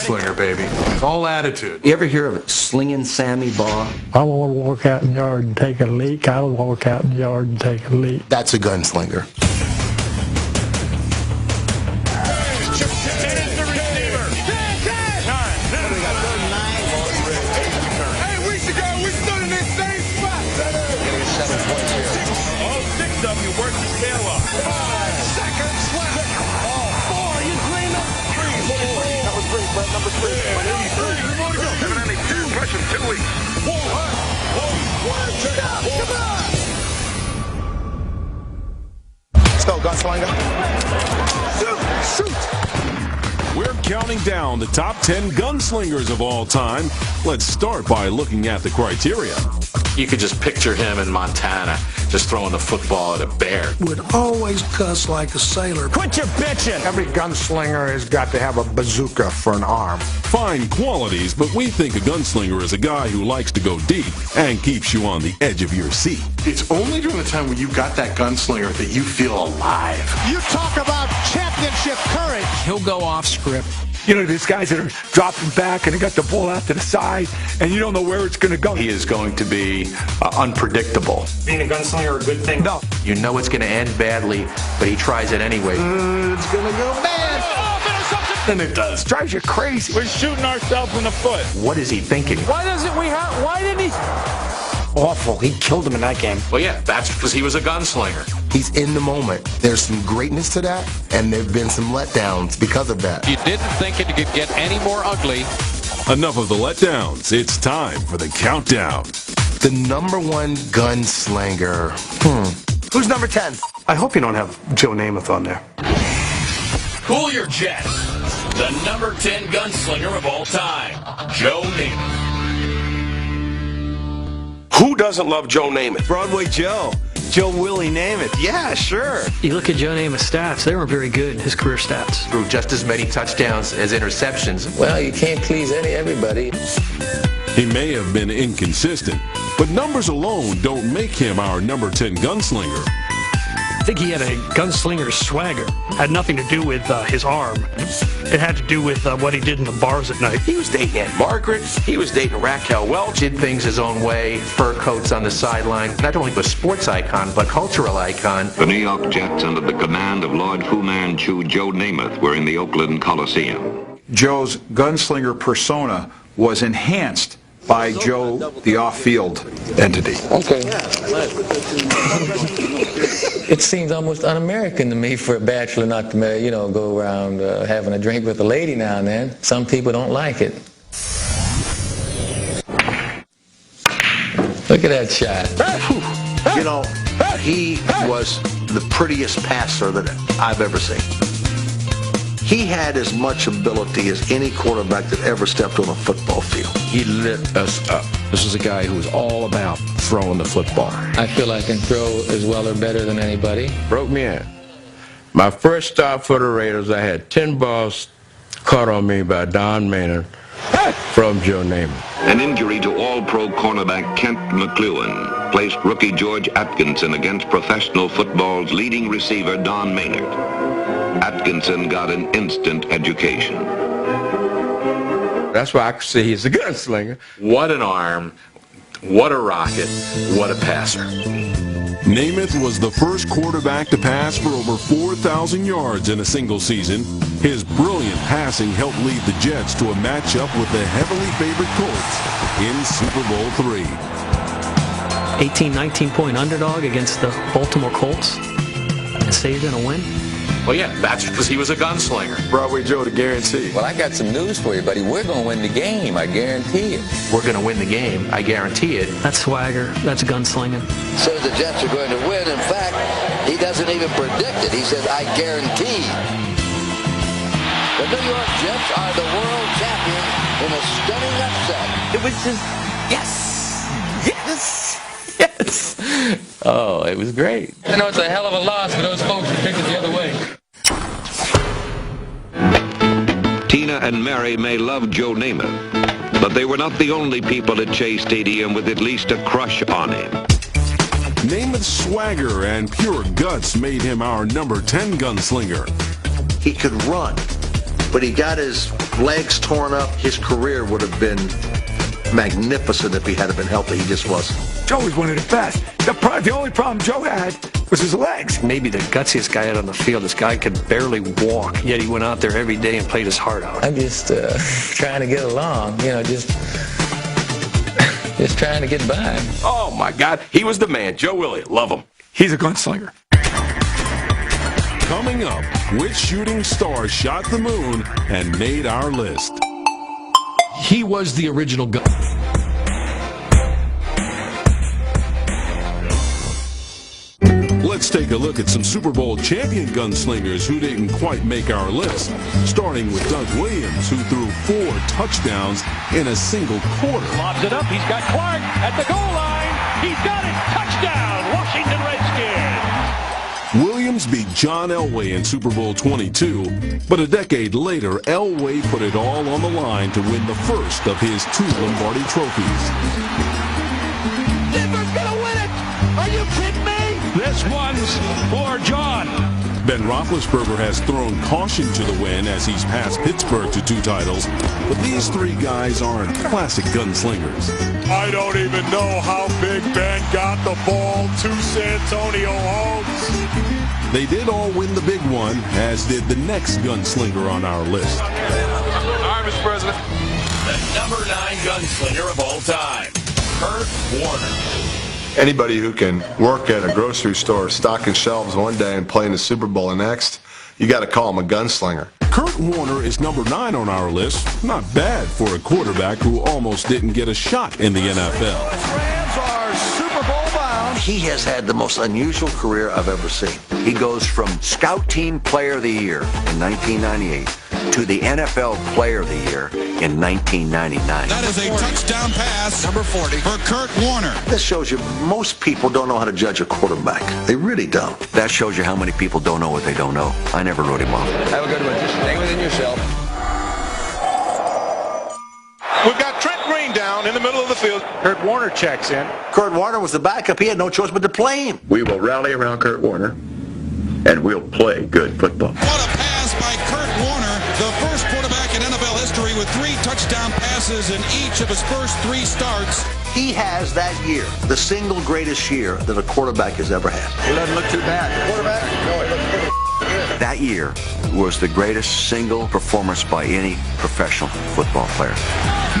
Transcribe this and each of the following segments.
Slinger, baby. All attitude. You ever hear of Slinging Sammy Baugh? I want to walk out in the yard and take a leak. I'll walk out in the yard and take a leak. That's a gunslinger. Number 3. Evidently 2 questions, 2 weeks. Let's go, Gunslinger. Shoot! We're counting down the top 10 gunslingers of all time. Let's start by looking at the criteria. You could just picture him in Montana, just throwing the football at a bear. Would always cuss like a sailor. Quit your bitching! Every gunslinger has got to have a bazooka for an arm. Fine qualities, but we think a gunslinger is a guy who likes to go deep and keeps you on the edge of your seat. It's only during the time when you got that gunslinger that you feel alive. You talk about championship courage! He'll go off script. You know, these guys that are dropping back and they got the ball out to the side and you don't know where it's going to go. He is going to be unpredictable. Being a gunslinger a good thing? No. You know it's going to end badly, but he tries it anyway. It's going to go bad. And it does. Drives you crazy. We're shooting ourselves in the foot. What is he thinking? Why didn't he? Awful. He killed him in that game. Well, yeah, that's because he was a gunslinger. He's in the moment. There's some greatness to that, and there have been some letdowns because of that. You didn't think it could get any more ugly. Enough of the letdowns. It's time for the countdown. The number 1 gunslinger. Who's number 10? I hope you don't have Joe Namath on there. Cool your jets. The number 10 gunslinger of all time, Joe Namath. Who doesn't love Joe Namath? Broadway Joe. Joe Willie Namath. Yeah, sure. You look at Joe Namath's stats, they weren't very good, his career stats. Threw just as many touchdowns as interceptions. Well, you can't please everybody. He may have been inconsistent, but numbers alone don't make him our number 10 gunslinger. I think he had a gunslinger swagger. Had nothing to do with his arm. It had to do with what he did in the bars at night. He was dating Aunt Margaret. He was dating Raquel Welch. Did things his own way, fur coats on the sideline. Not only a sports icon, but cultural icon. The New York Jets, under the command of Lord Fu Manchu Joe Namath, were in the Oakland Coliseum. Joe's gunslinger persona was enhanced by Joe, the off-field entity. Okay. It seems almost un-American to me for a bachelor not to, go around having a drink with a lady now and then. Some people don't like it. Look at that shot. You know, he was the prettiest passer that I've ever seen. He had as much ability as any quarterback that ever stepped on a football field. He lit us up. This is a guy who was all about throwing the football. I feel I can throw as well or better than anybody. Broke me in. My first start for the Raiders, I had 10 balls caught on me by Don Maynard from Joe Namath. An injury to all-pro cornerback Kent McLuhan placed rookie George Atkinson against professional football's leading receiver Don Maynard. Atkinson got an instant education. That's why I could say he's a gunslinger. What an arm, what a rocket, what a passer. Namath was the first quarterback to pass for over 4,000 yards in a single season. His brilliant passing helped lead the Jets to a matchup with the heavily favored Colts in Super Bowl III. 18, 19-point underdog against the Baltimore Colts. And say you're going to win? Well, yeah, that's because he was a gunslinger. Broadway Joe to guarantee. Well, I got some news for you, buddy. We're going to win the game. I guarantee it. We're going to win the game. I guarantee it. That's swagger. That's gunslinging. Says the Jets are going to win. In fact, he doesn't even predict it. He says, I guarantee. The New York Jets are the world champions in a stunning upset. It was just, yes. Oh, it was great. I know it's a hell of a loss for those folks who picked it the other way. Tina and Mary may love Joe Namath, but they were not the only people at Shea Stadium with at least a crush on him. Namath's swagger and pure guts made him our number 10 gunslinger. He could run. but he got his legs torn up. His career would have been magnificent if he had been healthy. He just wasn't. Joe was one of the best. The only problem Joe had was his legs. Maybe the gutsiest guy out on the field. This guy could barely walk, yet he went out there every day and played his heart out. I'm just trying to get along, just trying to get by. Oh, my God. He was the man. Joe Willie. Love him. He's a gunslinger. Coming up, which shooting star shot the moon and made our list? He was the original gun. Let's take a look at some Super Bowl champion gunslingers who didn't quite make our list. Starting with Doug Williams, who threw 4 touchdowns in a single quarter. Lobs it up. He's got Clark at the goal line. He's got it. Touchdown, Washington Redskins. Williams beat John Elway in Super Bowl 22, but a decade later, Elway put it all on the line to win the first of his 2 Lombardi trophies. Denver's gonna win it. Are you kidding me? This one's for John. Ben Roethlisberger has thrown caution to the wind as he's passed Pittsburgh to 2 titles, but these 3 guys aren't classic gunslingers. I don't even know how Big Ben got the ball to Santonio Holmes. They did all win the big one, as did the next gunslinger on our list. All right, Mr. President. The number 9 gunslinger of all time, Kurt Warner. Anybody who can work at a grocery store stocking shelves one day and play in the Super Bowl the next, you got to call him a gunslinger. Kurt Warner is number 9 on our list. Not bad for a quarterback who almost didn't get a shot in the NFL. Rams are Super Bowl bound. He has had the most unusual career I've ever seen. He goes from Scout Team Player of the Year in 1998 to the NFL Player of the Year in 1999. That is a touchdown pass, number 40, for Kurt Warner. This shows you most people don't know how to judge a quarterback. They really don't. That shows you how many people don't know what they don't know. I never wrote him off. Have a good one. Just stay within yourself. We've got Trent Green down in the middle of the field. Kurt Warner checks in. Kurt Warner was the backup. He had no choice but to play him. We will rally around Kurt Warner, and we'll play good football. What a pass by Kurt Warner, the first quarterback in NFL history with 3 touchdown passes in each of his first 3 starts. He has that year, the single greatest year that a quarterback has ever had. It doesn't look too bad. Quarterback? No, it looks pretty good. That year was the greatest single performance by any professional football player.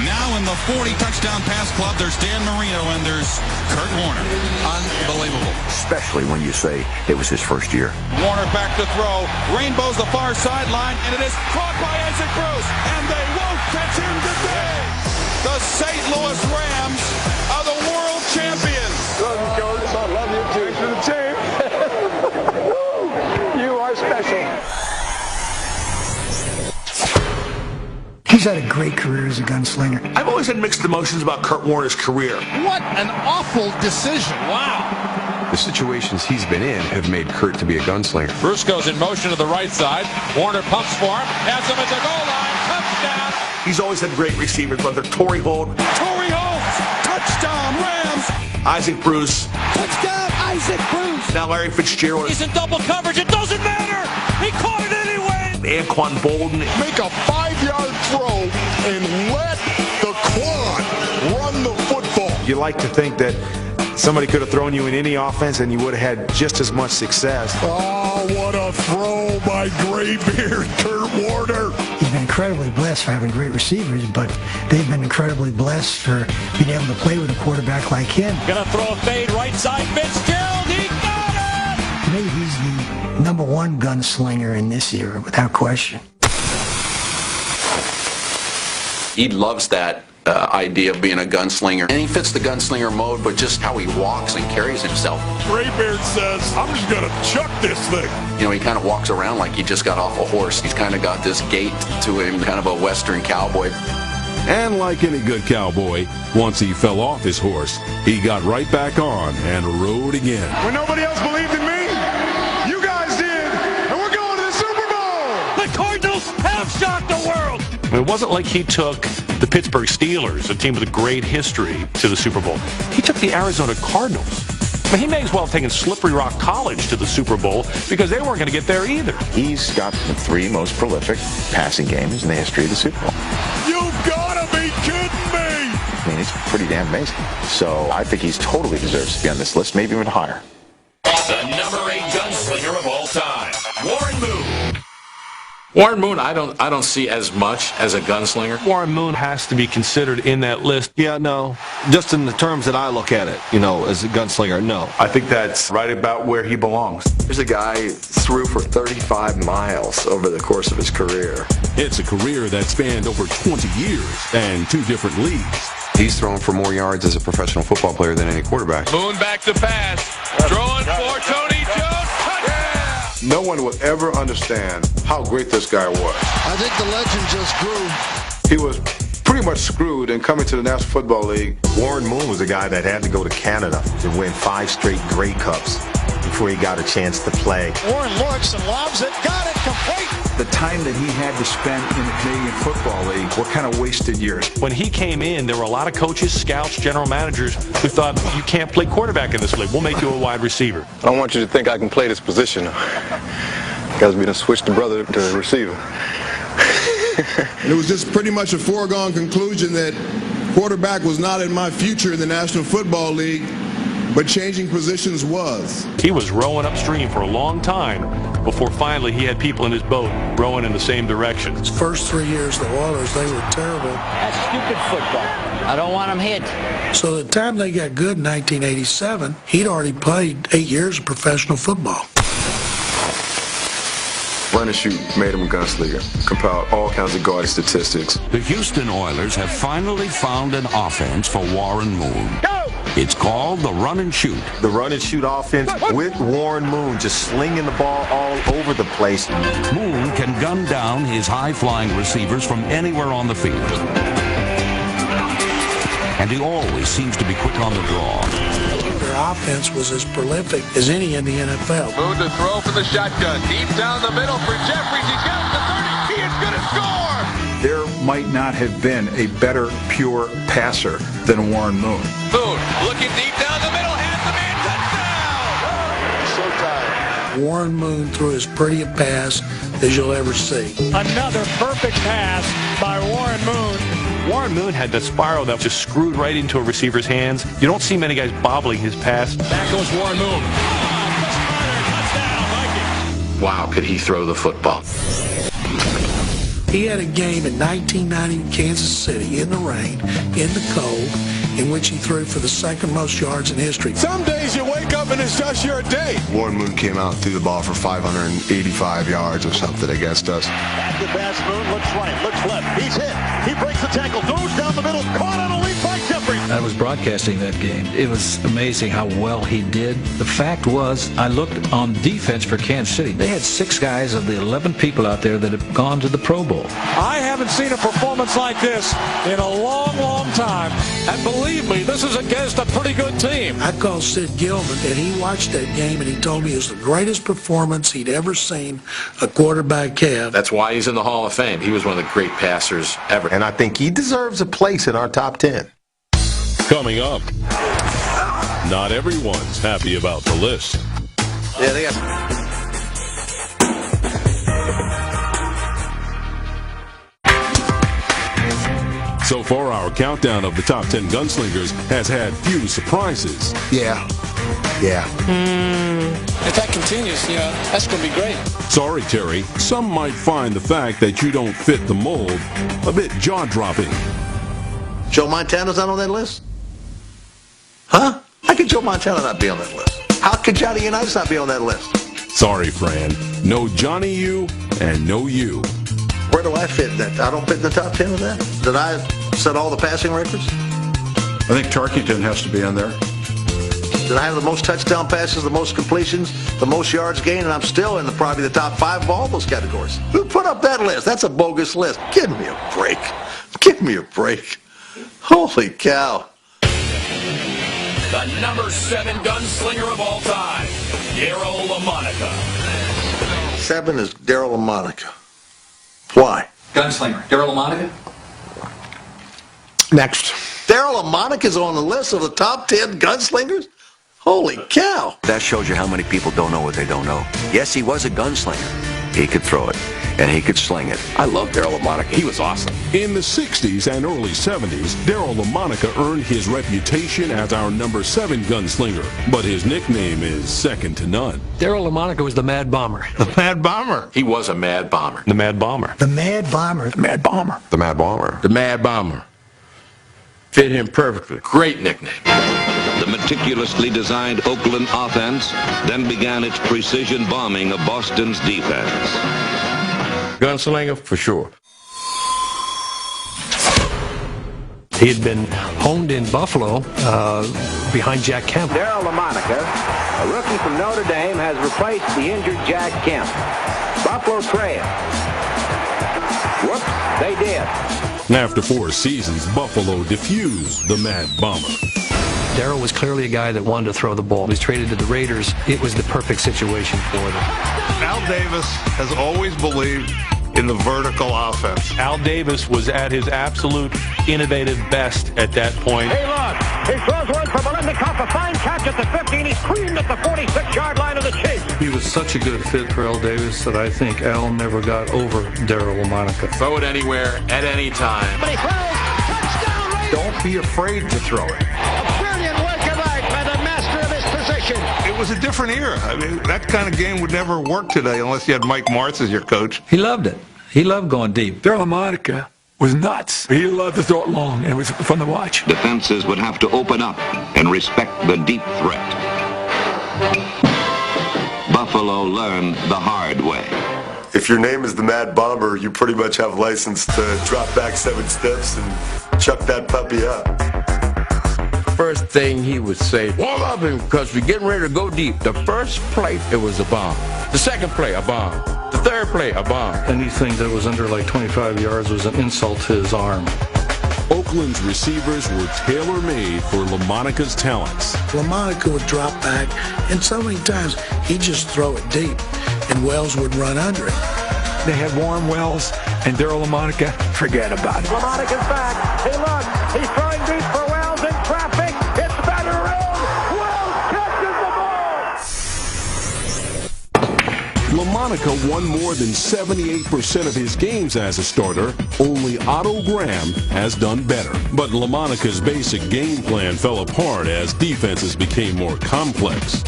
Now in the 40 touchdown pass club, there's Dan Marino and there's Kurt Warner. Unbelievable. Especially when you say it was his first year. Warner back to throw. Rainbows the far sideline, and it is caught by Isaac Bruce. And they won't catch him today. The St. Louis Rams are the world champions. Love you, Coach. I love you too. To the team. You are special. He's had a great career as a gunslinger. I've always had mixed emotions about Kurt Warner's career. What an awful decision. Wow. The situations he's been in have made Kurt to be a gunslinger. Bruce goes in motion to the right side. Warner pumps for him. Has him at the goal line. Touchdown. He's always had great receivers, whether Torrey Holt, Touchdown, Rams. Isaac Bruce. Touchdown, Isaac Bruce. Now Larry Fitzgerald. He's in double coverage. It doesn't matter. He caught it anyway. Anquan Bolden. Make a 5-yard throw and let the quad run the football. You like to think that somebody could have thrown you in any offense and you would have had just as much success. Oh, what a throw by Graybeard, Kurt Warner. He's been incredibly blessed for having great receivers, but they've been incredibly blessed for being able to play with a quarterback like him. Gonna throw a fade right side. Fitzgerald, he got it! Maybe he's the number 1 gunslinger in this era, without question. He loves that idea of being a gunslinger. And he fits the gunslinger mode, but just how he walks and carries himself. Graybeard says, I'm just going to chuck this thing. You know, he kind of walks around like he just got off a horse. He's kind of got this gait to him, kind of a Western cowboy. And like any good cowboy, once he fell off his horse, he got right back on and rode again. When nobody else believed in me, you guys did, and we're going to the Super Bowl. The Cardinals have shocked the world. It wasn't like he took the Pittsburgh Steelers, a team with a great history, to the Super Bowl. He took the Arizona Cardinals, But he may as well have taken Slippery Rock College to the Super Bowl because they weren't going to get there either. He's got the 3 most prolific passing games in the history of the Super Bowl. You've got to be kidding me! I mean, it's pretty damn amazing. So I think he's totally deserves to be on this list, maybe even higher. The number 8 gunslinger of all time, Warren Moon. Warren Moon, I don't see as much as a gunslinger. Warren Moon has to be considered in that list. Yeah, no. Just in the terms that I look at it, as a gunslinger, no. I think that's right about where he belongs. Here's a guy who threw for 35 miles over the course of his career. It's a career that spanned over 20 years and 2 different leagues. He's thrown for more yards as a professional football player than any quarterback. Moon back to pass. Throwing for Tony Jones. Touchdown! No one will ever understand how great this guy was. I think the legend just grew. He was pretty much screwed in coming to the National Football League. Warren Moon was a guy that had to go to Canada to win 5 straight Grey Cups before he got a chance to play. Warren looks and lobs it. Got it complete. The time that he had to spend in the Canadian Football League were kind of wasted years. When he came in, there were a lot of coaches, scouts, general managers who thought, you can't play quarterback in this league. We'll make you a wide receiver. I don't want you to think I can play this position. Because we done switched the brother to receiver. It was just pretty much a foregone conclusion that quarterback was not in my future in the National Football League, but changing positions was. He was rowing upstream for a long time before finally he had people in his boat rowing in the same direction. His first 3 years, the Oilers, they were terrible. That's stupid football. I don't want them hit. So the time they got good in 1987, he'd already played 8 years of professional football. Run and shoot made him a gunslinger. Compiled all kinds of gaudy statistics. The Houston Oilers have finally found an offense for Warren Moon. It's called the run and shoot. The run and shoot offense with Warren Moon just slinging the ball all over the place. Moon can gun down his high-flying receivers from anywhere on the field. And he always seems to be quick on the draw. Their offense was as prolific as any in the NFL. Moon to throw from the shotgun. Deep down the middle for Jeffries. He's got the 30. He is going to score. There might not have been a better pure passer than Warren Moon. Moon looking deep down the middle. Has the man. Touchdown. Warren Moon threw as pretty a pass as you'll ever see. Another perfect pass by Warren Moon. Warren Moon had that spiral that just screwed right into a receiver's hands. You don't see many guys bobbling his pass. Back goes Warren Moon. Touchdown, Vikings. Wow, could he throw the football? He had a game in 1990 in Kansas City in the rain, in the cold, in which he threw for the second most yards in history. Some days you wake up and it's just your day. Warren Moon came out and threw the ball for 585 yards or something against us. Back to pass, Moon looks right, looks left. He's hit. He breaks the tackle, goes down the middle, caught on a leap by Jeffries. I was broadcasting that game. It was amazing how well he did. The fact was, I looked on defense for Kansas City. They had 6 guys of the 11 people out there that have gone to the Pro Bowl. I haven't seen a performance like this in a long, long time. And believe me, this is against a pretty good team. I called Sid Gilman, and he watched that game, and he told me it was the greatest performance he'd ever seen a quarterback have. That's why he's in the Hall of Fame. He was one of the great passers ever. And I think he deserves a place in our top 10. Coming up, not everyone's happy about the list. Yeah, they got... So far, our countdown of the top 10 gunslingers has had few surprises. Yeah. If that continues, that's going to be great. Sorry, Terry. Some might find the fact that you don't fit the mold a bit jaw-dropping. Joe Montana's not on that list? Huh? How could Joe Montana not be on that list? How could Johnny Unitas not be on that list? Sorry, Fran. No Johnny U and no you. Where do I fit in that? I don't fit in the top 10 of that? Did I set all the passing records? I think Tarkington has to be on there. Did I have the most touchdown passes, the most completions, the most yards gained, and I'm still in probably the top 5 of all those categories? Who put up that list? That's a bogus list. Give me a break. Give me a break. Holy cow. The number 7 gunslinger of all time, Daryle Lamonica. 7 is Daryle Lamonica. Why? Gunslinger. Daryle Lamonica? Next. Daryle Lamonica is on the list of the top 10 gunslingers? Holy cow. That shows you how many people don't know what they don't know. Yes, he was a gunslinger. He could throw it, and he could sling it. I love Daryle Lamonica. He was awesome. In the 60s and early 70s, Daryle Lamonica earned his reputation as our number 7 gunslinger, but his nickname is second to none. Daryle Lamonica was the Mad Bomber. The Mad Bomber. He was a mad bomber. The Mad Bomber. The Mad Bomber. The Mad Bomber. The Mad Bomber. The Mad Bomber. Fit him perfectly. Great nickname. The meticulously designed Oakland offense then began its precision bombing of Boston's defense. Gunslinger, for sure. He had been honed in Buffalo behind Jack Kemp. Daryle Lamonica, a rookie from Notre Dame, has replaced the injured Jack Kemp. Buffalo trail. Whoops, they did. After 4 seasons, Buffalo diffused the Mad Bomber. Daryle was clearly a guy that wanted to throw the ball. He was traded to the Raiders. It was the perfect situation for them. Al Davis has always believed in the vertical offense. Al Davis was at his absolute innovative best at that point. Hey, look, he throws one for Melendikoff, a fine catch at the 15. He's creamed at the 46-yard line of the Chiefs. He was such a good fit for Al Davis that I think Al never got over Daryle Lamonica. Throw it anywhere, at any time. But he throws, touchdown Raiders! Don't be afraid to throw it. A brilliant work of art by the master of his position. It was a different era. I mean, that kind of game would never work today unless you had Mike Martz as your coach. He loved it. He loved going deep. Daryle Lamonica was nuts. He loved to throw it long, and it was fun to watch. Defenses would have to open up and respect the deep threat. Buffalo learned the hard way. If your name is the Mad Bomber, you pretty much have license to drop back 7 steps and chuck that puppy up. First thing he would say, warm up because we're getting ready to go deep. The first play, it was a bomb. The second play, a bomb. The third play, a bomb. Anything that was under like 25 yards was an insult to his arm. Oakland's receivers were tailor-made for Lamonica's talents. Lamonica would drop back, and so many times he'd just throw it deep, and Wells would run under it. They had Warren Wells and Daryle Lamonica. Forget about it. Lamonica's back. Hey, look, he's throwing deep for Wells in traffic. It's better room. Wells catches the ball. Lamonica won more than 78% of his games as a starter. Only Otto Graham has done better. But Lamonica's basic game plan fell apart as defenses became more complex.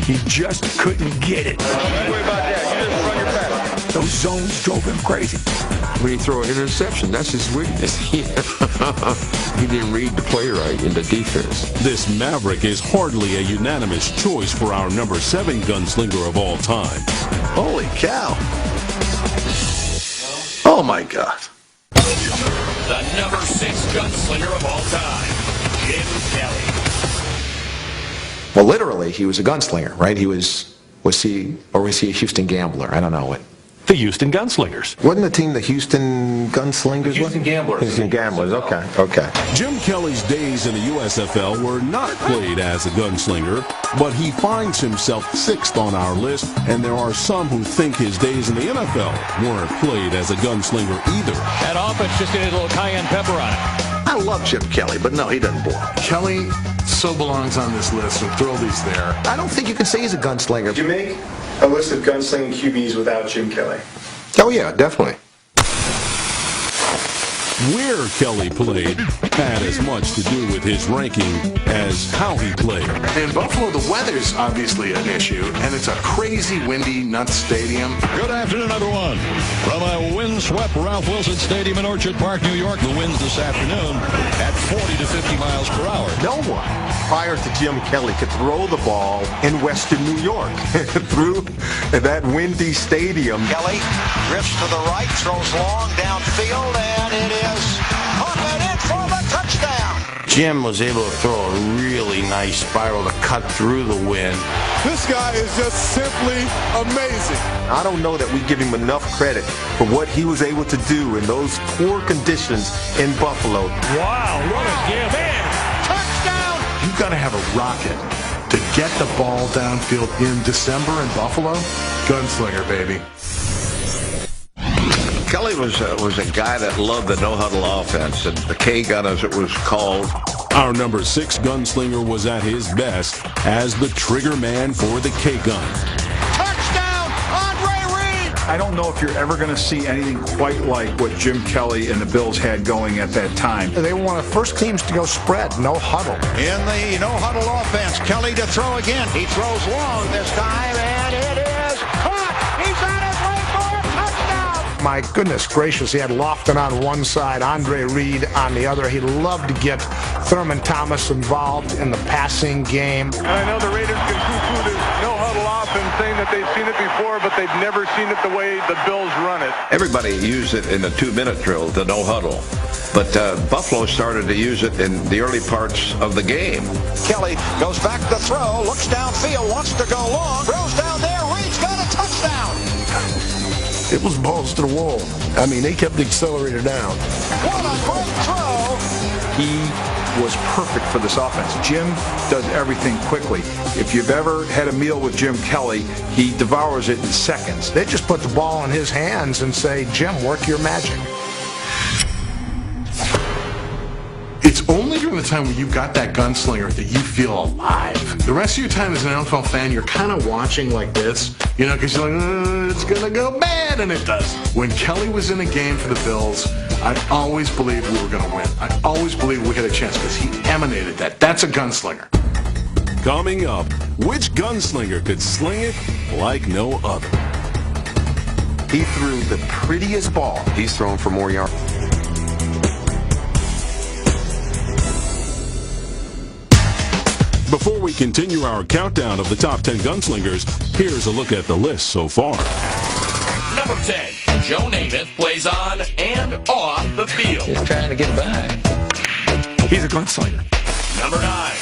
He just couldn't get it. Don't worry about that. You just run your back. Those zones drove him crazy. When he threw an interception, that's his weakness. He didn't read the play right in the defense. This Maverick is hardly a unanimous choice for our number 7 gunslinger of all time. Holy cow. Oh, my God. The number 6 gunslinger of all time, Jim Kelly. Well, literally, he was a gunslinger, right? Was he a Houston Gambler? I don't know what. The Houston Gunslingers. Wasn't the team the Houston Gunslingers? Houston Gamblers. Houston Gamblers, okay. Jim Kelly's days in the USFL were not played as a gunslinger, but he finds himself 6th on our list, and there are some who think his days in the NFL weren't played as a gunslinger either. That offense just getting a little cayenne pepper on it. I love Chip Kelly, but no, he doesn't belong. Kelly so belongs on this list. I'm thrilled he's there. I don't think you can say he's a gunslinger. Did you make a list of gunslinging QBs without Jim Kelly? Oh, yeah, definitely. Where Kelly played had as much to do with his ranking as how he played. In Buffalo, the weather's obviously an issue, and it's a crazy, windy, nuts stadium. Good afternoon, everyone. From a windswept Ralph Wilson Stadium in Orchard Park, New York, the winds this afternoon at 40 to 50 miles per hour. No one prior to Jim Kelly could throw the ball in Western New York through that windy stadium. Kelly drifts to the right, throws long downfield, and it is caught in for the touchdown. Jim was able to throw a really nice spiral to cut through the wind. This guy is just simply amazing. I don't know that we give him enough credit for what he was able to do in those poor conditions in Buffalo. Wow, what a game. Man, touchdown! You've got to have a rocket to get the ball downfield in December in Buffalo. Gunslinger, baby. Kelly was a guy that loved the no-huddle offense, and the K-gun, as it was called, Our number 6 gunslinger was at his best as the trigger man for the K-Gun. Touchdown, Andre Reed! I don't know if you're ever going to see anything quite like what Jim Kelly and the Bills had going at that time. They were one of the first teams to go spread, no huddle. In the no-huddle offense, Kelly to throw again. He throws long this time, and it is caught! He's on his way for a touchdown! My goodness gracious, he had Lofton on one side, Andre Reed on the other. He loved to get Thurman Thomas involved in the passing game. And I know the Raiders can poo-poo this no-huddle offense, saying that they've seen it before, but they've never seen it the way the Bills run it. Everybody used it in the 2-minute drill, the no-huddle. But Buffalo started to use it in the early parts of the game. Kelly goes back to throw, looks downfield, wants to go long, throws down there, Reed's got a touchdown! It was balls to the wall. I mean, they kept the accelerator down. What a great throw! He was perfect for this offense. Jim does everything quickly. If you've ever had a meal with Jim Kelly, he devours it in seconds. They just put the ball in his hands and say, Jim, work your magic. It's only during the time when you got that gunslinger that you feel alive. The rest of your time as an NFL fan, you're kind of watching like this, you know, because you're like, it's going to go bad, and it does. When Kelly was in a game for the Bills, I always believed we were going to win. I always believed we had a chance because he emanated that. That's a gunslinger. Coming up, which gunslinger could sling it like no other? He threw the prettiest ball. He's thrown for more yards. Before we continue our countdown of the top 10 gunslingers, here's a look at the list so far. Number 10, Joe Namath plays on and off the field. Just trying to get by. He's a gunslinger. Number 9,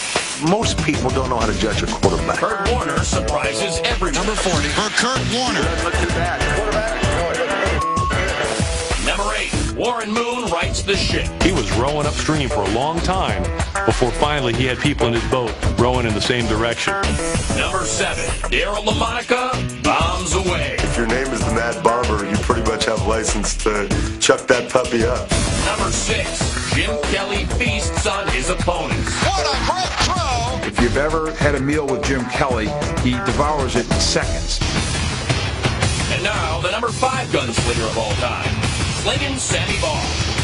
Most people don't know how to judge a quarterback. Kurt Warner surprises everyone. Number 40 for Kurt Warner. Number 8, Warren Moon rights the ship. He was rowing upstream for a long time before finally he had people in his boat rowing in the same direction. Number 7, Daryl LaMonica bombs away. If your name is the Mad Bomber, you pretty much have license to chuck that puppy up. Number 6, Jim Kelly feasts on his opponents. What a great throw! If you've ever had a meal with Jim Kelly, he devours it in seconds. And now, the number 5 gunslinger of all time, Slingin' Sammy Baugh.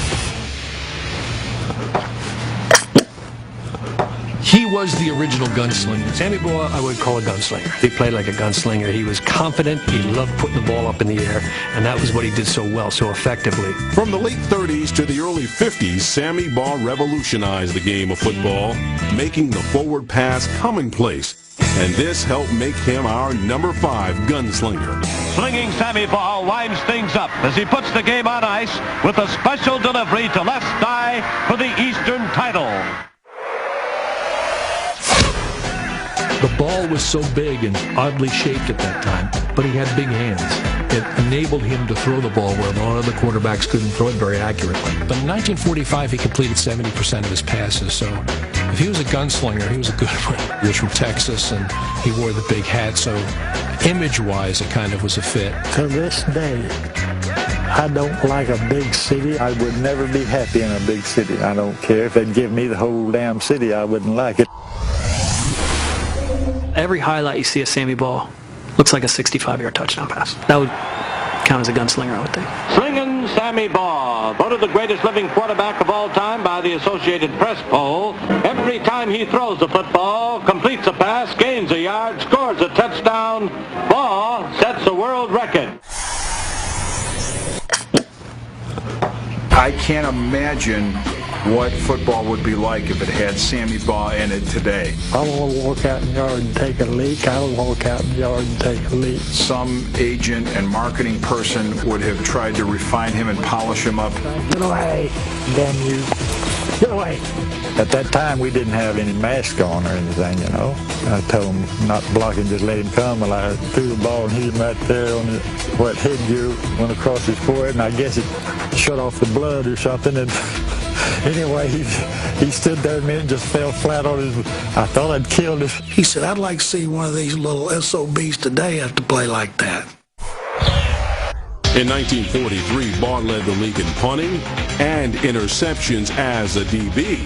He was the original gunslinger. Sammy Baugh, I would call a gunslinger. He played like a gunslinger. He was confident. He loved putting the ball up in the air, and that was what he did so well, so effectively. From the late 30s to the early 50s, Sammy Baugh revolutionized the game of football, making the forward pass commonplace. And this helped make him our number 5 gunslinger. Slinging Sammy Baugh winds things up as he puts the game on ice with a special delivery to left thigh for the Eastern title. The ball was so big and oddly shaped at that time, but he had big hands. It enabled him to throw the ball where a lot of the quarterbacks couldn't throw it very accurately. But in 1945, he completed 70% of his passes, so if he was a gunslinger, he was a good one. He was from Texas, and he wore the big hat, so image-wise, it kind of was a fit. To this day, I don't like a big city. I would never be happy in a big city. I don't care if they'd give me the whole damn city, I wouldn't like it. Every highlight you see of Sammy Baugh looks like a 65-yard touchdown pass. That would count as a gunslinger, I would think. Slingin' Sammy Baugh, voted the greatest living quarterback of all time by the Associated Press poll. Every time he throws the football, completes a pass, gains a yard, scores a touchdown, Baugh sets a world record. I can't imagine what football would be like if it had Sammy Baugh in it today. I want to walk out in the yard and take a leak. I'll walk out in the yard and take a leak. Some agent and marketing person would have tried to refine him and polish him up. Get away, damn you. Get away. At that time, we didn't have any mask on or anything, you know. I told him not to block him, just let him come. Well, I threw the ball and hit him right there on what headgear went across his forehead, and I guess it shut off the blood or something. And anyway, he stood there a minute and just fell flat on his... I thought I'd killed him. He said, I'd like to see one of these little SOBs today have to play like that. In 1943, Baugh led the league in punting, and interceptions as a DB,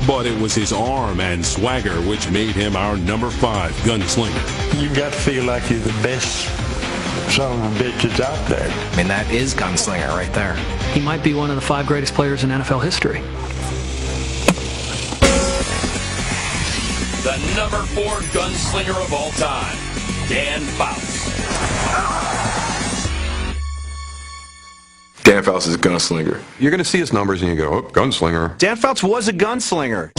but it was his arm and swagger which made him our number 5 gunslinger. You got to feel like you're the best son of a bitches out there. I mean, that is gunslinger right there. He might be one of the 5 greatest players in NFL history. The number 4 gunslinger of all time, Dan Fouts. Dan Fouts is a gunslinger. You're going to see his numbers and you go, oh, gunslinger. Dan Fouts was a gunslinger.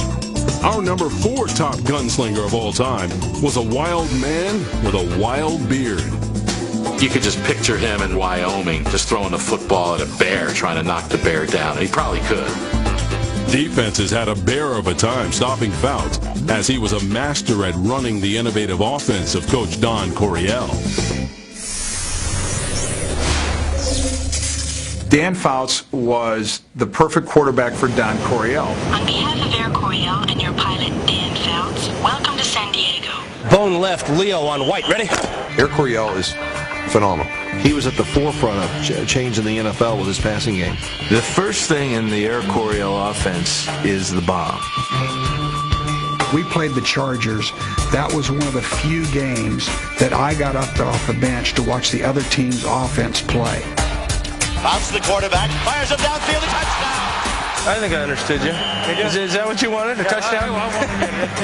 Our number 4 top gunslinger of all time was a wild man with a wild beard. You could just picture him in Wyoming just throwing a football at a bear, trying to knock the bear down. He probably could. Defenses had a bear of a time stopping Fouts, as he was a master at running the innovative offense of Coach Don Coryell. Dan Fouts was the perfect quarterback for Don Coryell. On behalf of Air Coryell and your pilot, Dan Fouts, welcome to San Diego. Bone left, Leo on white. Ready? Air Coryell is phenomenal. He was at the forefront of changing the NFL with his passing game. The first thing in the Air Coryell offense is the bomb. We played the Chargers. That was one of the few games that I got up off the bench to watch the other team's offense play. Fouts the quarterback, fires him downfield, a touchdown. I think I understood you. Is that what you wanted, a touchdown?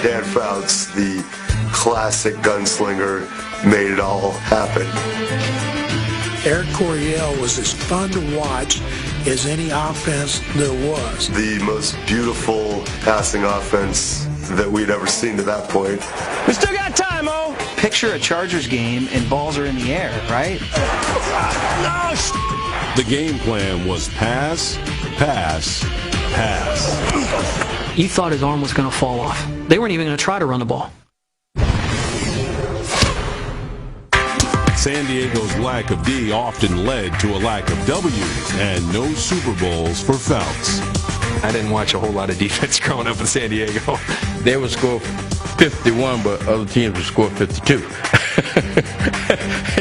Dan Fouts, the classic gunslinger, made it all happen. Air Coryell was as fun to watch as any offense there was. The most beautiful passing offense that we'd ever seen to that point. We still got time, O. Picture a Chargers game and balls are in the air, right? No, the game plan was pass, pass, pass. You thought his arm was going to fall off. They weren't even going to try to run the ball. San Diego's lack of D often led to a lack of W's and no Super Bowls for Fouts. I didn't watch a whole lot of defense growing up in San Diego. They would score 51, but other teams would score 52.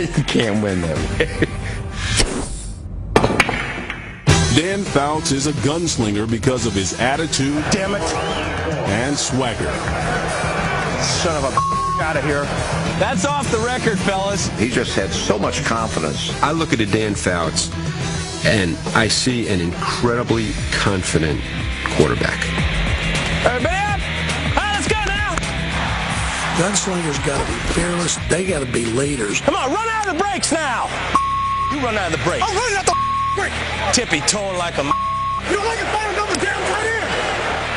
You can't win that way. Dan Fouts is a gunslinger because of his attitude, damn it, and swagger. Son of a out of here. That's off the record, fellas. He just had so much confidence. I look at a Dan Fouts, and I see an incredibly confident quarterback. Everybody up! All right, let's go now! Gunslingers got to be fearless. They got to be leaders. Come on, run out of the brakes now! You run out of the brakes. I'm running out the break. Tippy-toeing like a You don't like it, find another damn tight end.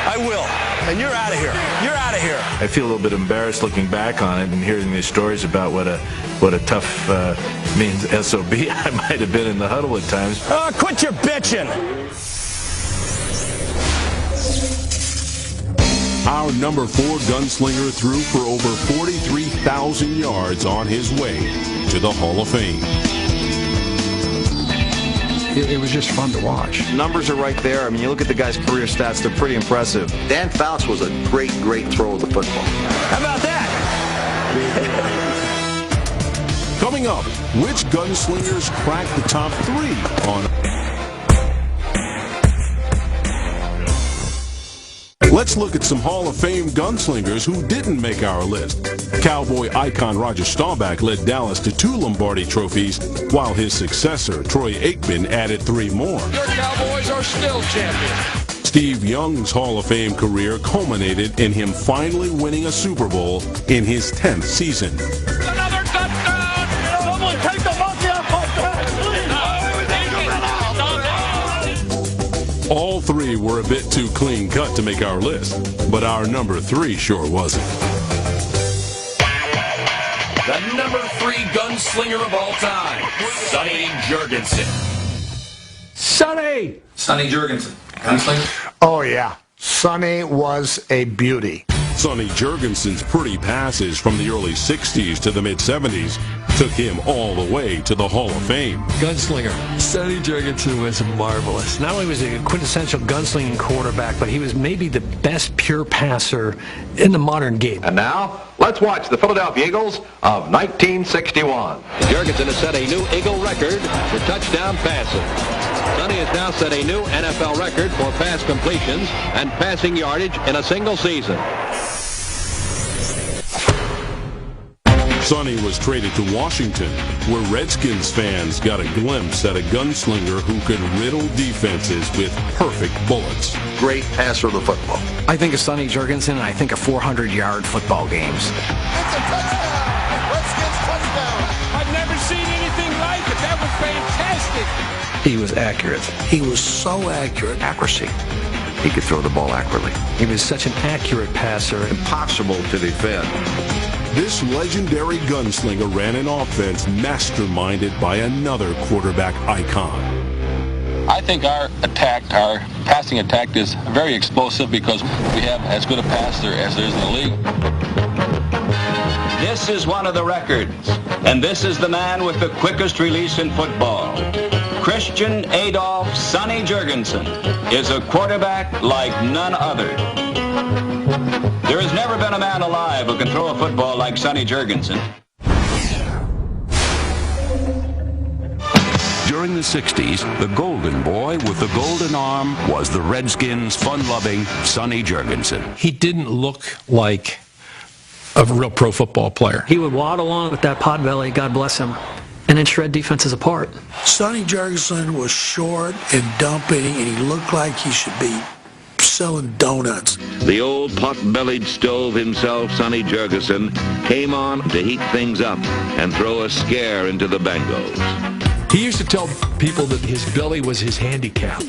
I will. And you're out of here. You're out of here. I feel a little bit embarrassed looking back on it and hearing these stories about what a tough means SOB I might have been in the huddle at times. Quit your bitching. Our number 4 gunslinger threw for over 43,000 yards on his way to the Hall of Fame. It was just fun to watch. Numbers are right there. I mean, you look at the guy's career stats, they're pretty impressive. Dan Fouts was a great thrower of the football. How about that? Coming up, which gunslingers cracked the top 3 on... Let's look at some Hall of Fame gunslingers who didn't make our list. Cowboy icon Roger Staubach led Dallas to 2 Lombardi trophies, while his successor, Troy Aikman, added 3 more. Your Cowboys are still champions. Steve Young's Hall of Fame career culminated in him finally winning a Super Bowl in his 10th season. Another touchdown! Someone take the monkey off All 3 were a bit too clean cut to make our list, but our number 3 sure wasn't. The number 3 gunslinger of all time, Sonny Jurgensen. Sonny! Sonny Jurgensen, gunslinger. Oh, yeah. Sonny was a beauty. Sonny Jurgensen's pretty passes from the early 60s to the mid-70s took him all the way to the Hall of Fame. Gunslinger. Sonny Jurgensen was marvelous. Not only was he a quintessential gunslinging quarterback, but he was maybe the best pure passer in the modern game. And now, let's watch the Philadelphia Eagles of 1961. Jurgensen has set a new Eagle record for touchdown passes. Sonny has now set a new NFL record for pass completions and passing yardage in a single season. Sonny was traded to Washington, where Redskins fans got a glimpse at a gunslinger who could riddle defenses with perfect bullets. Great passer of the football. I think of Sonny Jurgensen, and I think of 400-yard football games. It's a touchdown! Redskins touchdown! I've never seen anything like it. That was fantastic. He was accurate. He was so accurate. Accuracy. He could throw the ball accurately. He was such an accurate passer. Impossible to defend. This legendary gunslinger ran an offense masterminded by another quarterback icon. I think our passing attack is very explosive because we have as good a passer as there is in the league. This is one of the records, and this is the man with the quickest release in football. Christian Adolph Sonny Jurgensen is a quarterback like none other. There has never been a man alive who can throw a football like Sonny Jurgensen. During the 60s, the golden boy with the golden arm was the Redskins' fun-loving Sonny Jurgensen. He didn't look like a real pro football player. He would waddle on with that pot belly, God bless him, and then shred defenses apart. Sonny Jurgensen was short and dumping, and he looked like he should be selling donuts. The old pot-bellied stove himself, Sonny Jurgensen, came on to heat things up and throw a scare into the Bengals. He used to tell people that his belly was his handicap,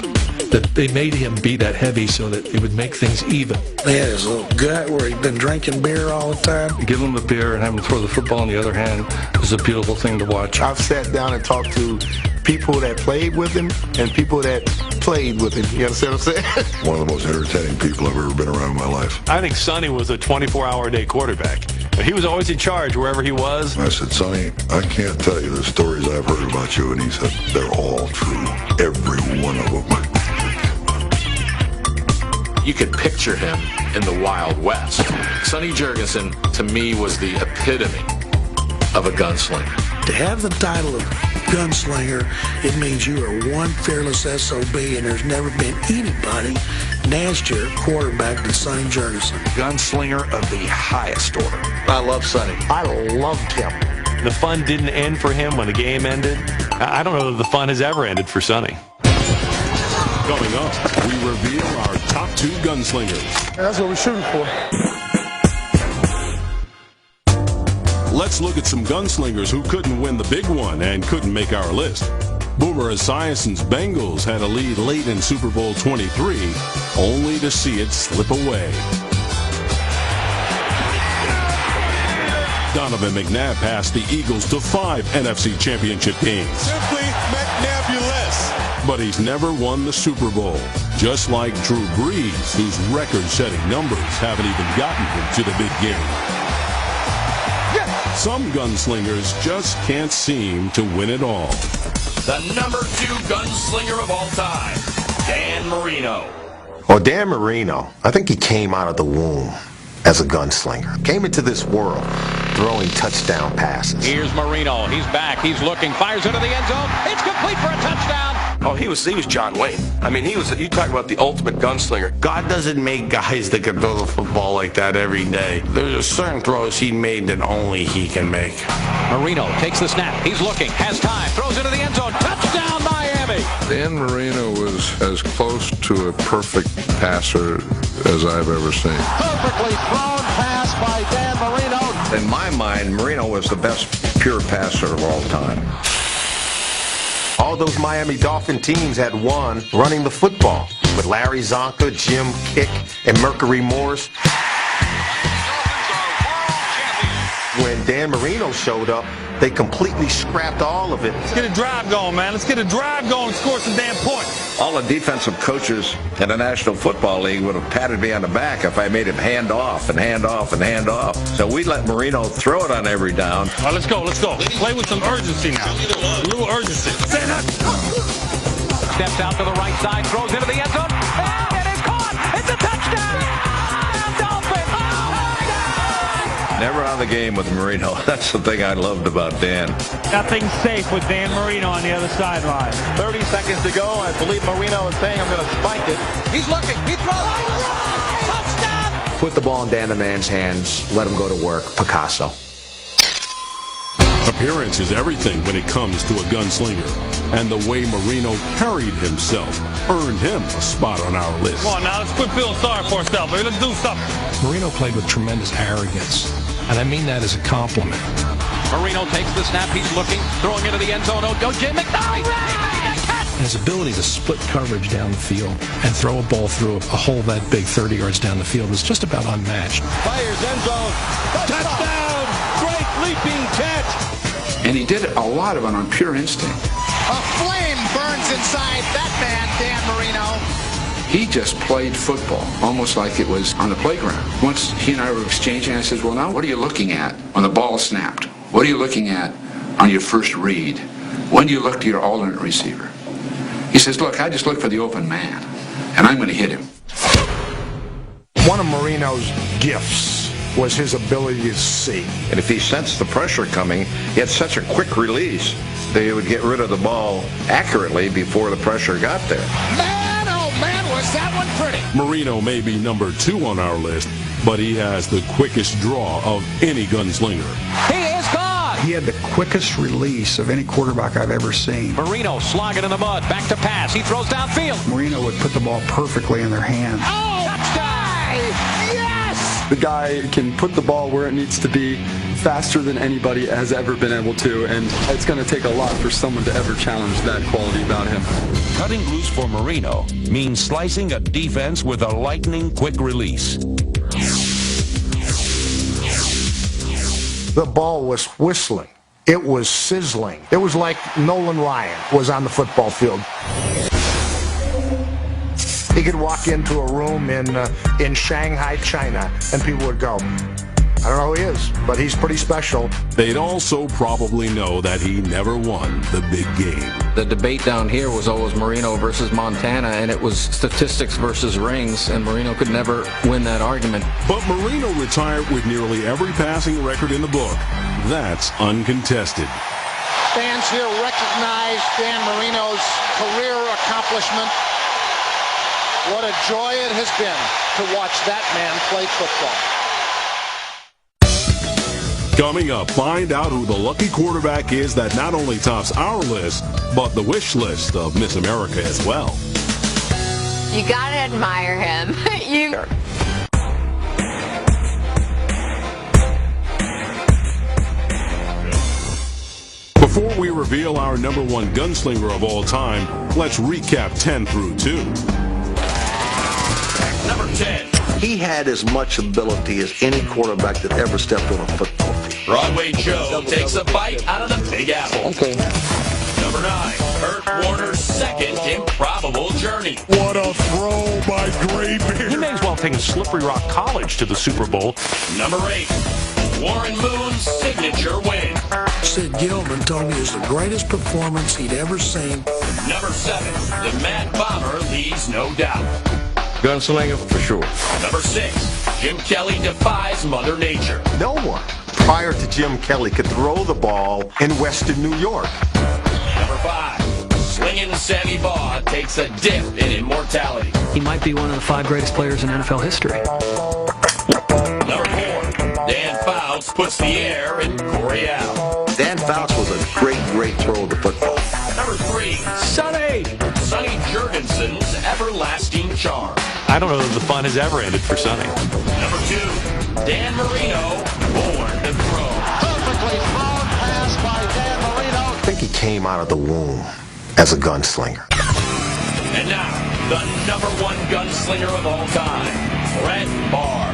that they made him be that heavy so that it would make things even. They had his little gut where he'd been drinking beer all the time. Give him the beer and have him throw the football on the other hand is a beautiful thing to watch. I've sat down and talked to people that played with him and people that played with him. You understand what I'm saying? One of the most entertaining people I've ever been around in my life. I think Sonny was a 24-hour-a-day quarterback. But he was always in charge wherever he was. I said, Sonny, I can't tell you the stories I've heard about you. And he said, they're all true. Every one of them. You could picture him in the Wild West. Sonny Jurgensen, to me, was the epitome of a gunslinger. To have the title of gunslinger, it means you are one fearless SOB, and there's never been anybody nastier quarterback than Sonny Jurgensen. Gunslinger of the highest order. I love Sonny. I loved him. The fun didn't end for him when the game ended. I don't know that the fun has ever ended for Sonny. Coming up, we reveal our top 2 gunslingers. That's what we're shooting for. Let's look at some gunslingers who couldn't win the big one and couldn't make our list. Boomer Esiason's Bengals had a lead late in Super Bowl 23, only to see it slip away. Donovan McNabb passed the Eagles to 5 NFC Championship games. Simply McNabbulous. But he's never won the Super Bowl, just like Drew Brees, whose record-setting numbers haven't even gotten him to the big game. Some gunslingers just can't seem to win it all. The number 2 gunslinger of all time, Dan Marino. Well, Dan Marino, I think he came out of the womb as a gunslinger. Came into this world throwing touchdown passes. Here's Marino. He's back. He's looking. Fires into the end zone. It's complete for a touchdown. Oh, he was John Wayne. I mean, you talk about the ultimate gunslinger. God doesn't make guys that can throw the football like that every day. There's a certain throws he made that only he can make. Marino takes the snap. He's looking. Has time. Throws into the end zone. Touchdown, Miami. Dan Marino was as close to a perfect passer as I've ever seen. Perfectly thrown pass by Dan Marino. In my mind, Marino was the best pure passer of all time. All those Miami Dolphin teams had one running the football with Larry Zonka, Jim Kick, and Mercury Morris. When Dan Marino showed up, they completely scrapped all of it. Let's get a drive going, man. Let's get a drive going and score some damn points. All the defensive coaches in the National Football League would have patted me on the back if I made him hand off and hand off and hand off. So we let Marino throw it on every down. All right, let's go. Let's go. Play with some urgency now. A little urgency. Stand up. Steps out to the right side, throws into the end zone, and it is caught. It's a touchdown. Never out of the game with Marino. That's the thing I loved about Dan. Nothing safe with Dan Marino on the other sideline. 30 seconds to go. I believe Marino is saying I'm going to spike it. He's looking. He throws. Touchdown! Put the ball in Dan the Man's hands. Let him go to work. Picasso. Appearance is everything when it comes to a gunslinger, and the way Marino carried himself earned him a spot on our list. Come on now, let's quit feeling sorry for ourselves. Let's do something. Marino played with tremendous arrogance, and I mean that as a compliment. Marino takes the snap. He's looking, throwing into the end zone. Oh, go Jay McKnight! His ability to split coverage down the field and throw a ball through a hole that big 30 yards down the field was just about unmatched. Fires end zone. Touchdown! Great leaping catch. And he did a lot of it on pure instinct. A flame burns inside that man, Dan Marino. He just played football, almost like it was on the playground. Once he and I were exchanging, I said, well, now what are you looking at when the ball snapped? What are you looking at on your first read? When do you look to your alternate receiver? He says, look, I just look for the open man, and I'm going to hit him. One of Marino's gifts was his ability to see. And if he sensed the pressure coming, he had such a quick release that he would get rid of the ball accurately before the pressure got there. Man, oh man, was that one pretty. Marino may be number 2 on our list, but he has the quickest draw of any gunslinger. He is gone! He had the quickest release of any quarterback I've ever seen. Marino slogging in the mud, back to pass. He throws downfield. Marino would put the ball perfectly in their hands. Oh, touchdown! Yes! The guy can put the ball where it needs to be faster than anybody has ever been able to, and it's going to take a lot for someone to ever challenge that quality about him. Cutting loose for Marino means slicing a defense with a lightning-quick release. The ball was whistling. It was sizzling. It was like Nolan Ryan was on the football field. He could walk into a room in Shanghai, China, and people would go, I don't know who he is, but he's pretty special. They'd also probably know that he never won the big game. The debate down here was always Marino versus Montana, and it was statistics versus rings, and Marino could never win that argument. But Marino retired with nearly every passing record in the book. That's uncontested. Fans here recognize Dan Marino's career accomplishment. What a joy it has been to watch that man play football. Coming up, find out who the lucky quarterback is that not only tops our list, but the wish list of Miss America as well. You gotta admire him. Before we reveal our number 1 gunslinger of all time, let's recap 10 through 2. Number 10. He had as much ability as any quarterback that ever stepped on a football field. Broadway Joe takes a bite out of the Big Apple. Okay. Number 9. Kurt Warner's second improbable journey. What a throw by Graybeard. He may as well take Slippery Rock College to the Super Bowl. Number 8. Warren Moon's signature win. Sid Gilman told me it was the greatest performance he'd ever seen. Number 7. The Mad Bomber leaves no doubt. Gunslinger for sure. Number 6. Jim Kelly defies Mother Nature. No one prior to Jim Kelly could throw the ball in Western New York. Number 5. Slinging Sammy Baugh takes a dip in immortality. He might be one of the 5 greatest players in NFL history. Number 4. Dan Fouts puts the air in Coryell. Dan Fouts was a great throw of the football. Number 3. Sonny Jurgensen's everlasting charm. I don't know that the fun has ever ended for Sonny. Number 2. Dan Marino, born to throw. Perfectly thrown pass by Dan Marino. I think he came out of the womb as a gunslinger. And now, the number 1 gunslinger of all time, Brett Favre.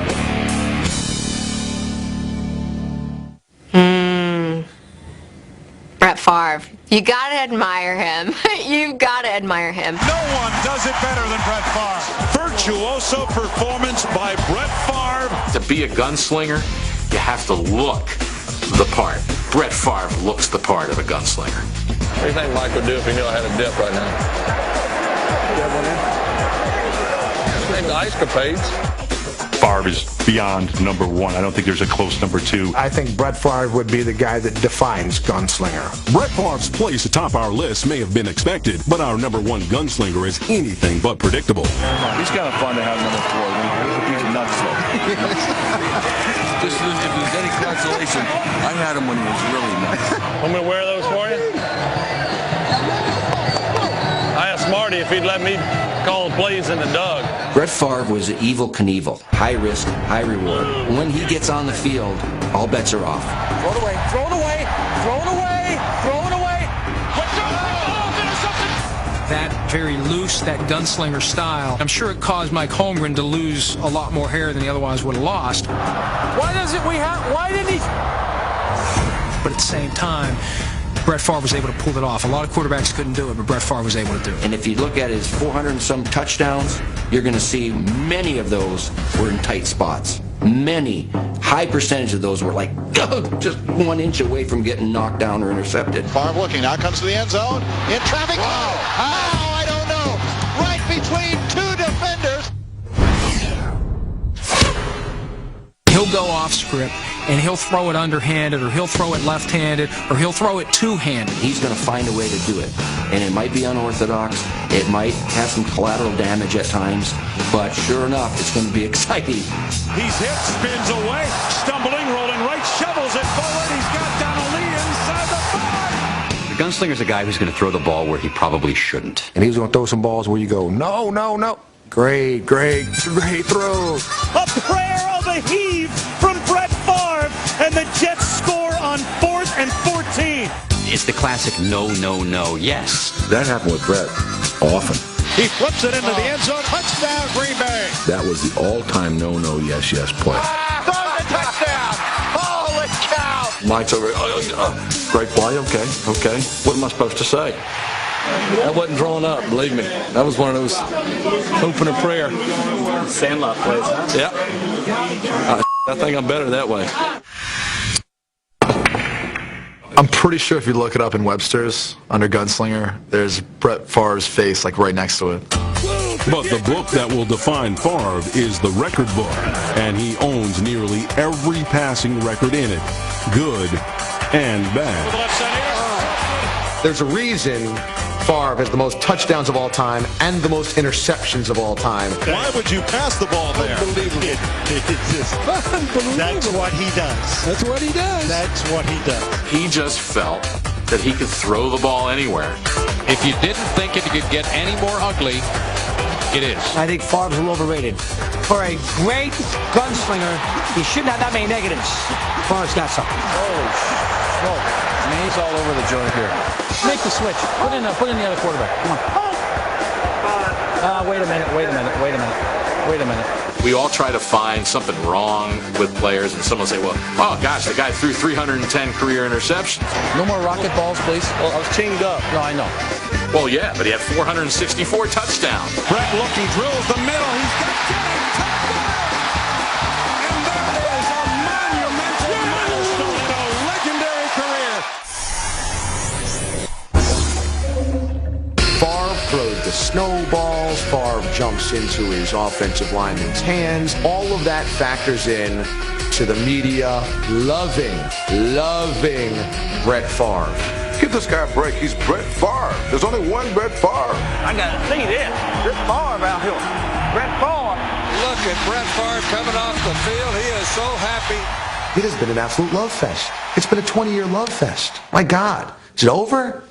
Brett Favre. You gotta admire him. You've gotta admire him. No one does it better than Brett Favre. Virtuoso performance by Brett Favre. To be a gunslinger, you have to look the part. Brett Favre looks the part of a gunslinger. What do you think Mike would do if he knew I had a dip right now? Maybe the ice capades. Favre is beyond number one. I don't think there's a close number two. I think Brett Favre would be the guy that defines gunslinger. Brett Favre's place atop our list may have been expected, but our number one gunslinger is anything but predictable. He's kind of fun to have number 4. He's a nuts though. Just if there's any consolation, I had him when he was really nuts. I'm going to wear those for you. I asked Marty if he'd let me call plays in the dug. Brett Favre was Evil Knievel. High risk, high reward. When he gets on the field, all bets are off. Throw it away, throw it away, throw it away, throw it away. That very loose, that gunslinger style, I'm sure it caused Mike Holmgren to lose a lot more hair than he otherwise would have lost. Why didn't he? But at the same time, Brett Favre was able to pull it off. A lot of quarterbacks couldn't do it, but Brett Favre was able to do it. And if you look at his 400 and some touchdowns, you're going to see many of those were in tight spots. Many, high percentage of those were like just 1 inch away from getting knocked down or intercepted. Favre looking, now comes to the end zone, in traffic. How? I don't know. Right between two defenders. He'll go off script, and he'll throw it underhanded, or he'll throw it left-handed, or he'll throw it two-handed. He's going to find a way to do it. And it might be unorthodox, it might have some collateral damage at times, but sure enough, it's going to be exciting. He's hit, spins away, stumbling, rolling right, shovels it forward. He's got Donnelly inside the 5. The gunslinger's a guy who's going to throw the ball where he probably shouldn't. And he's going to throw some balls where you go, no, no, no. Great throw. A prayer of a heave from Brett Favre, and the Jets score on 4th and 14. It's the classic no, no, no, yes. That happened with Brett often. He flips it into the end zone. Touchdown, Green Bay. That was the all-time no, yes, yes play. Throws a touchdown. Holy cow. Mike's over. Great play. Okay. What am I supposed to say? That wasn't drawn up, believe me. That was one of those hope and a prayer. Sandlot plays, huh? Yeah. I think I'm better that way. I'm pretty sure if you look it up in Webster's under Gunslinger, there's Brett Favre's face like right next to it. But the book that will define Favre is the record book, and he owns nearly every passing record in it, good and bad. There's a reason Favre has the most touchdowns of all time and the most interceptions of all time. Why would you pass the ball there? Unbelievable. It's just, that's what he does. That's what he does. That's what he does. He just felt that he could throw the ball anywhere. If you didn't think it could get any more ugly, it is. I think Favre's a little overrated. For a great gunslinger, he shouldn't have that many negatives. Favre's got some. Holy smoke. Man, he's all over the joint here. Make the switch. Put in the other quarterback. Come on. Wait a minute. We all try to find something wrong with players, and someone will say, well, oh gosh, the guy threw 310 career interceptions. No more rocket balls, please. Well, I was chained up. No, I know. Well, yeah, but he had 464 touchdowns. Brett looking, drills the middle. He's got and that is a monumental milestone in a legendary career. Favre throws the snowballs. Favre jumps into his offensive lineman's hands. All of that factors in to the media loving Brett Favre. Give this guy a break. He's Brett Favre. There's only one Brett Favre. I got to see this. This Favre out here. Brett Favre. Look at Brett Favre coming off the field. He is so happy. It has been an absolute love fest. It's been a 20-year love fest. My God. Is it over?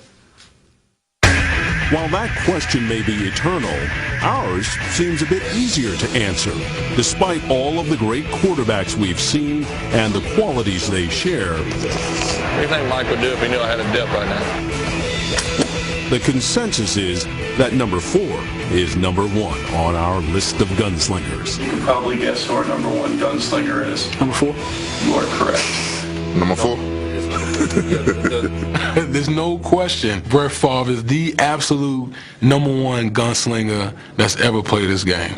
While that question may be eternal, ours seems a bit easier to answer, despite all of the great quarterbacks we've seen and the qualities they share. What do you think Mike would do if he knew I had a dip right now? The consensus is that number 4 is number 1 on our list of gunslingers. You can probably guess who our number 1 gunslinger is. Number 4? You are correct. Number 4. There's no question Brett Favre is the absolute number 1 gunslinger that's ever played this game.